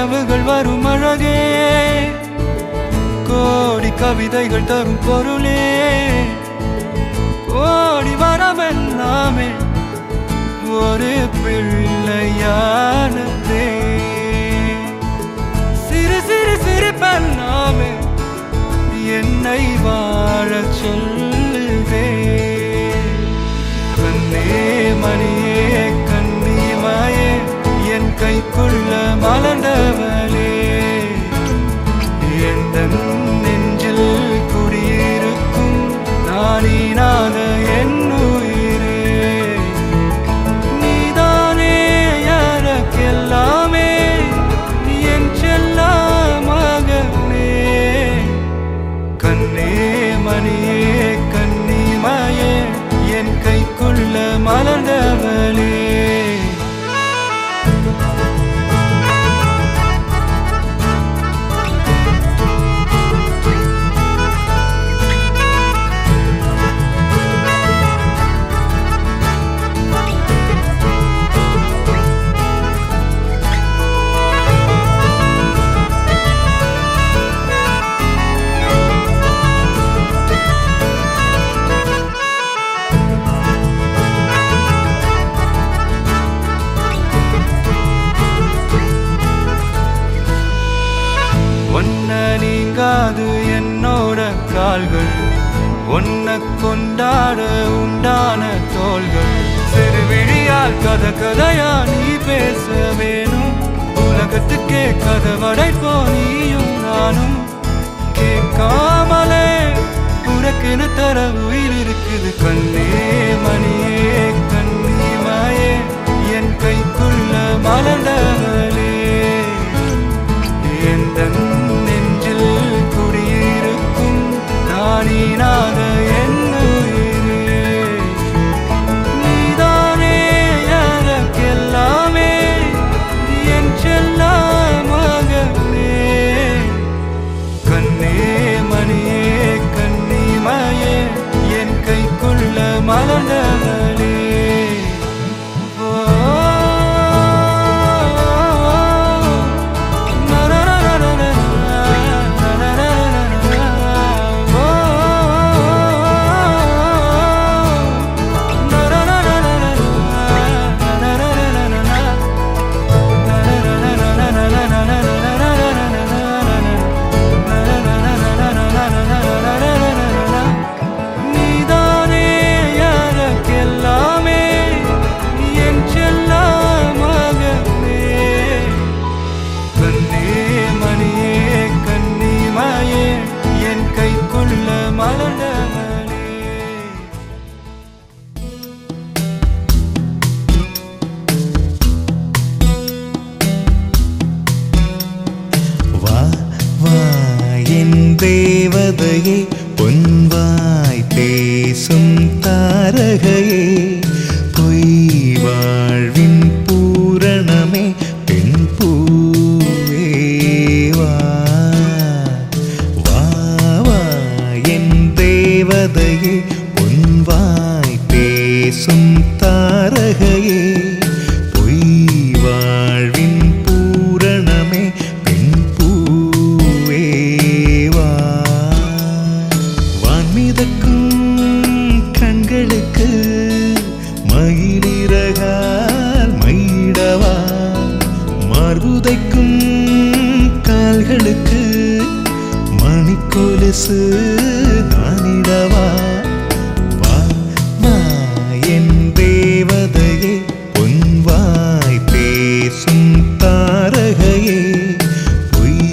கனவுகள் வரும் அழகே கோடி கவிதைகள் தரும் பொருளே ஓடி வரவெல்லாமே ஒரு பிள்ளையானதே சிறு சிறு சிரிப்பெல்லாமே என்னை வாழச் சொல்லுதே கண்ணே மணியே கண்ணிமாயே என் கைக்குள்ள மலர்ந்தவளே எந்த நெஞ்சில் குடியிருக்கும் நானீனாக என் உயிரே நீதானே எனக்கெல்லாமே என் செல்ல மகனே கண்ணே மணியே கண்ணிமாயே என் கைக்குள்ள மலர்ந்தவளே நீங்காது என்னோட கால்கள் ஒன்ன கொண்டாட உண்டான தோள்கள் சிறு விழியால் கதை கதையா நீ பேச வேணும் உலகத்துக்கே கதவடைப்போ நீயும் நானும் கேட்காமலே உனக்கென தர உயிர் இருக்குது கண்ணே மணியே கண்ணிமாயே என் கைக்குள்ள மலர்ந்தவளே எந்த நெஞ்சில் குடியிருக்கும் நானீனாக என் உயிரே நீதானே எனக்கெல்லாமே என் செல்ல மகனே கண்ணே மணியே கண்ணிமாயே என் கைக்குள்ள மலர்ந்தவளே தேவதையே பொன்வாய் பேசும் தாரகையே பொய் வாழ்வின் பூரணமே பெண் பூவேவா வா வா என் தேவதையே பொன்வாய் பேசும் தாரகையே பொய் வாழ்வின் பூரணமே பெண் பூவேவா கண்களுக்கு மயிலிறகால் மயிடவா மார்புதைக்கும் கால்களுக்கு மணிக்கொலுசு நானிடவா வா வா என் தேவதையே பொன்வாய் பேசும் தாரகையே பொய்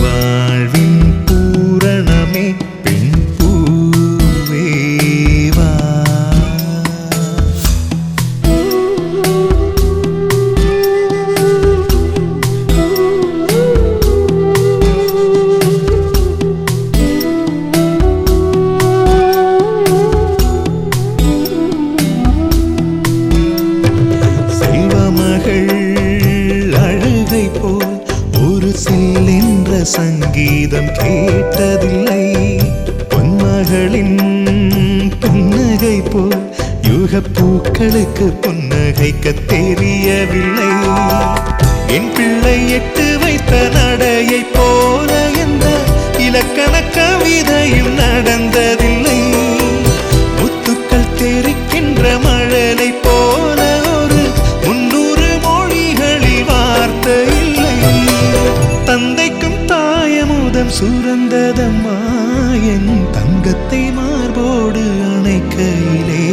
வாழ்வின் பூரணமே பெண் பூவேவா சங்கீதம் கேட்டதில்லை பொன்மகளின் புன்னகை போல் யுக பூக்களுக்கு புன்னகைக்க தெரியவில்லை என் பிள்ளை எட்டு வைத்த நடையை போல எந்த இலக்கண கவிதையும் நடந்ததில்லை. முத்துக்கள் தெரிக்கின்ற மழலை போல ஒரு 300 மொழிகளில் வார்த்தை இல்லை. தந்தைக்கும் தாயமுதம் சுரந்ததம்மா என் தங்கத்தை மார்போடு அணைக்கையிலே.